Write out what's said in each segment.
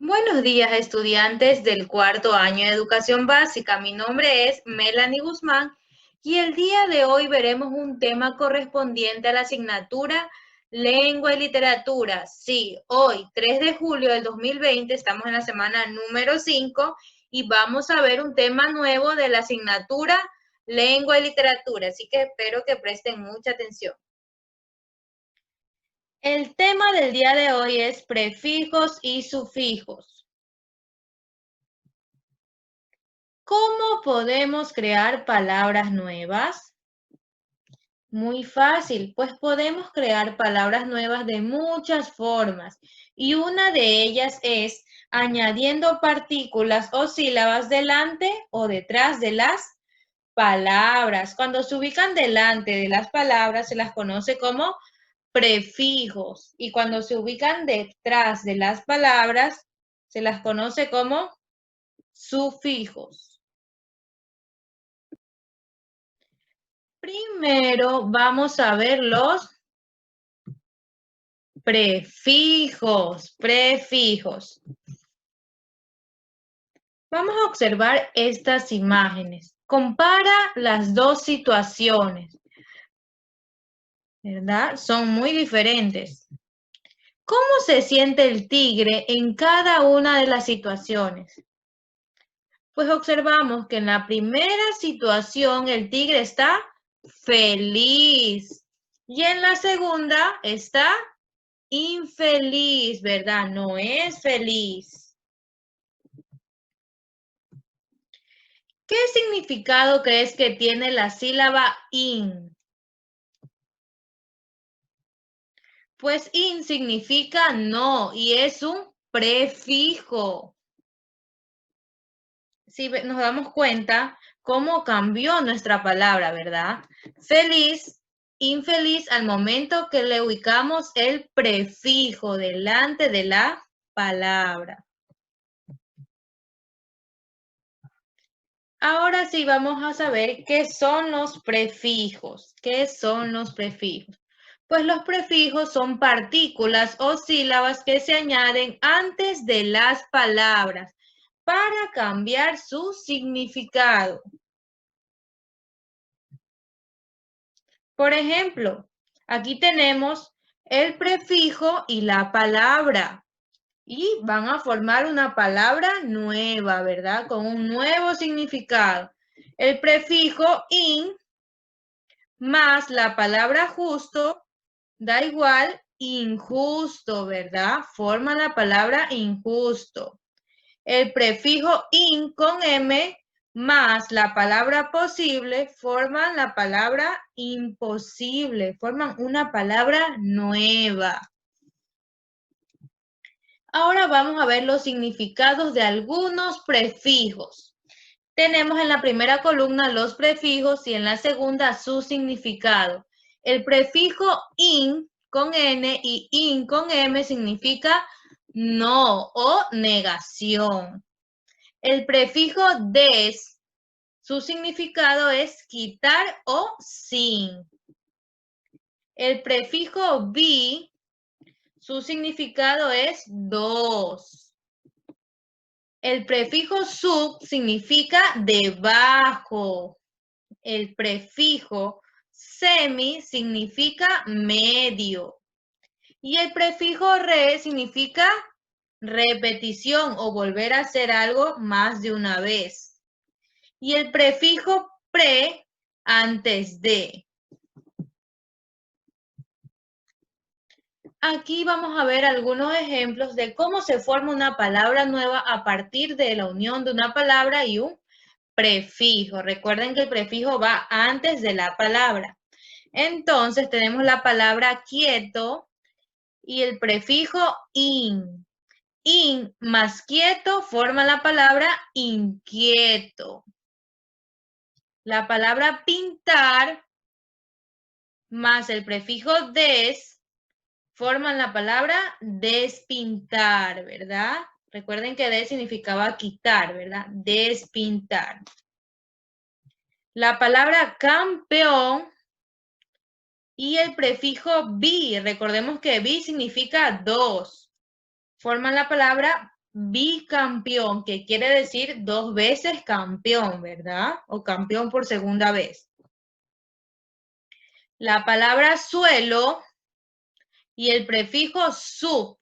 Buenos días, estudiantes del cuarto año de educación básica. Mi nombre es Melanie Guzmán y el día de hoy veremos un tema correspondiente a la asignatura Lengua y Literatura. Sí, hoy, 3 de julio del 2020, estamos en la semana número 5 y vamos a ver un tema nuevo de la asignatura Lengua y Literatura. Así que espero que presten mucha atención. El tema del día de hoy es prefijos y sufijos. ¿Cómo podemos crear palabras nuevas? Muy fácil, pues podemos crear palabras nuevas de muchas formas y una de ellas es añadiendo partículas o sílabas delante o detrás de las palabras. Cuando se ubican delante de las palabras se las conoce como prefijos y cuando se ubican detrás de las palabras se las conoce como sufijos. Primero vamos a ver los prefijos. Vamos a observar estas imágenes. Compara las dos situaciones, ¿verdad? Son muy diferentes. ¿Cómo se siente el tigre en cada una de las situaciones? Pues observamos que en la primera situación el tigre está feliz y en la segunda está infeliz, ¿verdad? No es feliz. ¿Qué significado crees que tiene la sílaba in? Pues in significa no y es un prefijo. Si nos damos cuenta cómo cambió nuestra palabra, ¿verdad? Feliz, infeliz al momento que le ubicamos el prefijo delante de la palabra. Ahora sí vamos a saber qué son los prefijos. ¿Qué son los prefijos? Pues los prefijos son partículas o sílabas que se añaden antes de las palabras para cambiar su significado. Por ejemplo, aquí tenemos el prefijo y la palabra y van a formar una palabra nueva, ¿verdad? Con un nuevo significado. El prefijo in más la palabra justo da igual injusto, ¿verdad? Forma la palabra injusto. El prefijo in con M más la palabra posible forman la palabra imposible, forman una palabra nueva. Ahora vamos a ver los significados de algunos prefijos. Tenemos en la primera columna los prefijos y en la segunda su significado. El prefijo in con N y in con M significa no o negación. El prefijo des, su significado es quitar o sin. El prefijo bi, su significado es dos. El prefijo sub significa debajo. El prefijo semi significa medio. Y el prefijo re significa repetición o volver a hacer algo más de una vez. Y el prefijo pre antes de. Aquí vamos a ver algunos ejemplos de cómo se forma una palabra nueva a partir de la unión de una palabra y un prefijo. Recuerden que el prefijo va antes de la palabra. Entonces tenemos la palabra quieto y el prefijo in. In más quieto forma la palabra inquieto. La palabra pintar más el prefijo des forman la palabra despintar, ¿verdad? Recuerden que des significaba quitar, ¿verdad? Despintar. La palabra campeón y el prefijo bi, recordemos que bi significa dos. Forman la palabra bicampeón, que quiere decir 2 veces campeón, ¿verdad? O campeón por segunda vez. La palabra suelo y el prefijo sub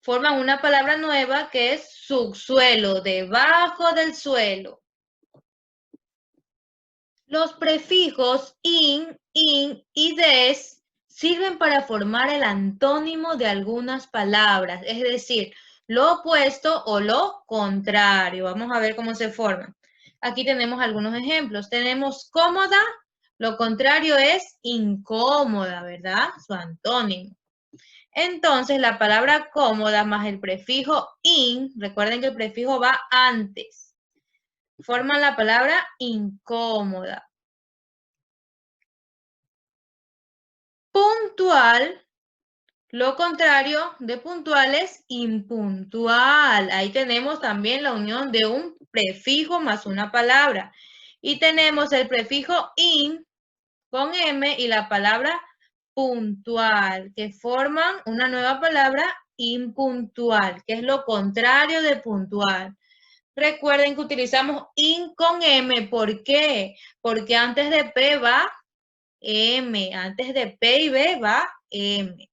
forman una palabra nueva que es subsuelo, debajo del suelo. Los prefijos in y des sirven para formar el antónimo de algunas palabras, es decir, lo opuesto o lo contrario. Vamos a ver cómo se forman. Aquí tenemos algunos ejemplos. Tenemos cómoda, lo contrario es incómoda, ¿verdad? Su antónimo. Entonces, la palabra cómoda más el prefijo in, recuerden que el prefijo va antes, forman la palabra incómoda. Puntual, lo contrario de puntual es impuntual. Ahí tenemos también la unión de un prefijo más una palabra. Y tenemos el prefijo in con M y la palabra puntual, que forman una nueva palabra impuntual, que es lo contrario de puntual. Recuerden que utilizamos in con M. ¿Por qué? Porque antes de P va M. Antes de P y B va M.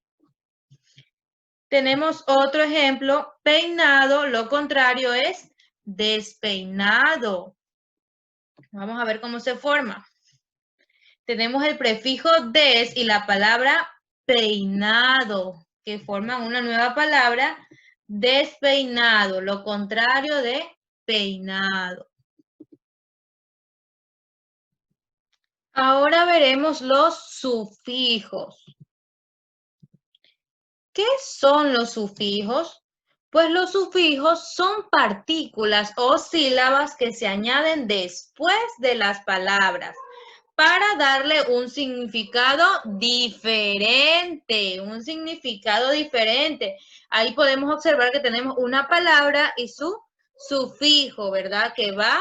Tenemos otro ejemplo. Peinado, lo contrario es despeinado. Vamos a ver cómo se forma. Tenemos el prefijo des y la palabra peinado, que forman una nueva palabra, despeinado, lo contrario de peinado. Ahora veremos los sufijos. ¿Qué son los sufijos? Pues los sufijos son partículas o sílabas que se añaden después de las palabras para darle un significado diferente, Ahí podemos observar que tenemos una palabra y su sufijo, ¿verdad? Que va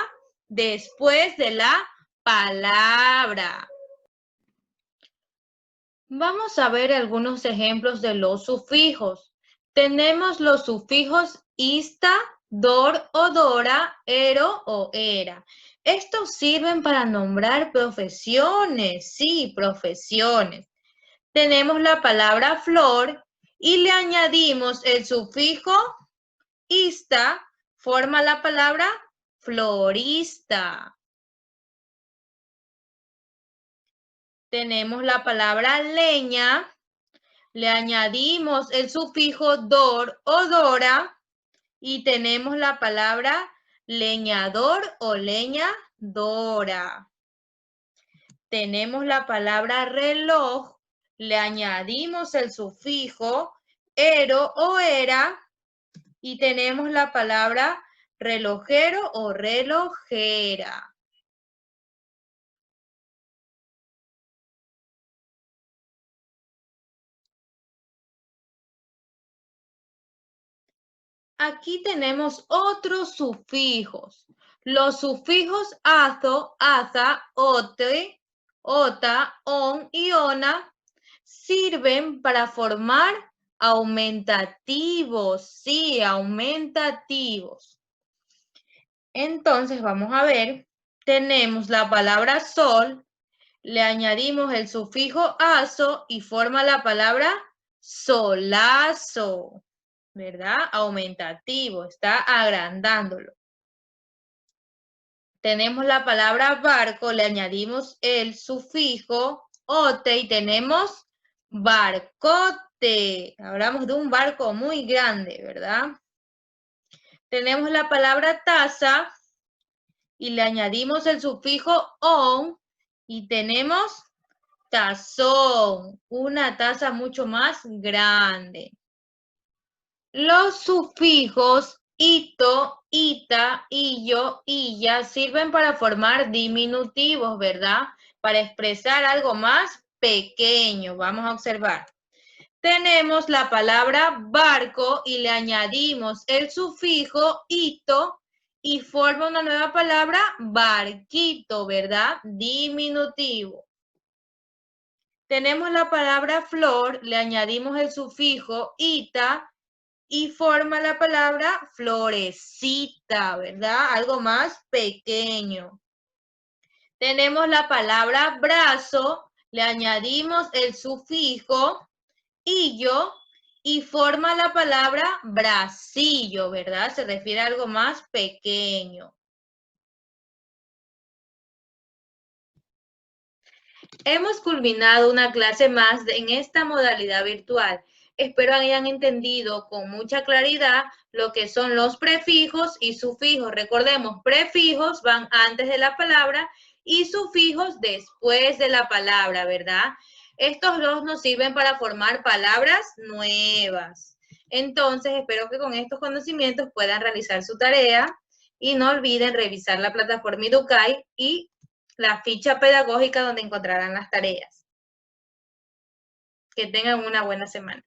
después de la palabra. Vamos a ver algunos ejemplos de los sufijos. Tenemos los sufijos ista, dor o dora, ero o era. Estos sirven para nombrar profesiones, sí, profesiones. Tenemos la palabra flor y le añadimos el sufijo ista, forma la palabra florista. Tenemos la palabra leña, le añadimos el sufijo dor o dora y tenemos la palabra leñador o leñadora. Tenemos la palabra reloj, le añadimos el sufijo ero o era y tenemos la palabra relojero o relojera. Aquí tenemos otros sufijos. Los sufijos azo, aza, ote, ota, on y ona sirven para formar aumentativos. Sí, aumentativos. Entonces, vamos a ver. Tenemos la palabra sol, le añadimos el sufijo azo y forma la palabra solazo. ¿Verdad? Aumentativo, está agrandándolo. Tenemos la palabra barco, le añadimos el sufijo ote y tenemos barcote. Hablamos de un barco muy grande, ¿verdad? Tenemos la palabra taza y le añadimos el sufijo on y tenemos tazón, una taza mucho más grande. Los sufijos ito, ita, illo, illa sirven para formar diminutivos, ¿verdad? Para expresar algo más pequeño. Vamos a observar. Tenemos la palabra barco y le añadimos el sufijo ito y forma una nueva palabra barquito, ¿verdad? Diminutivo. Tenemos la palabra flor, le añadimos el sufijo ita y forma la palabra florecita, ¿verdad? Algo más pequeño. Tenemos la palabra brazo, le añadimos el sufijo illo y forma la palabra bracillo, ¿verdad? Se refiere a algo más pequeño. Hemos culminado una clase más en esta modalidad virtual. Espero hayan entendido con mucha claridad lo que son los prefijos y sufijos. Recordemos, prefijos van antes de la palabra y sufijos después de la palabra, ¿verdad? Estos dos nos sirven para formar palabras nuevas. Entonces, espero que con estos conocimientos puedan realizar su tarea y no olviden revisar la plataforma Educay y la ficha pedagógica donde encontrarán las tareas. Que tengan una buena semana.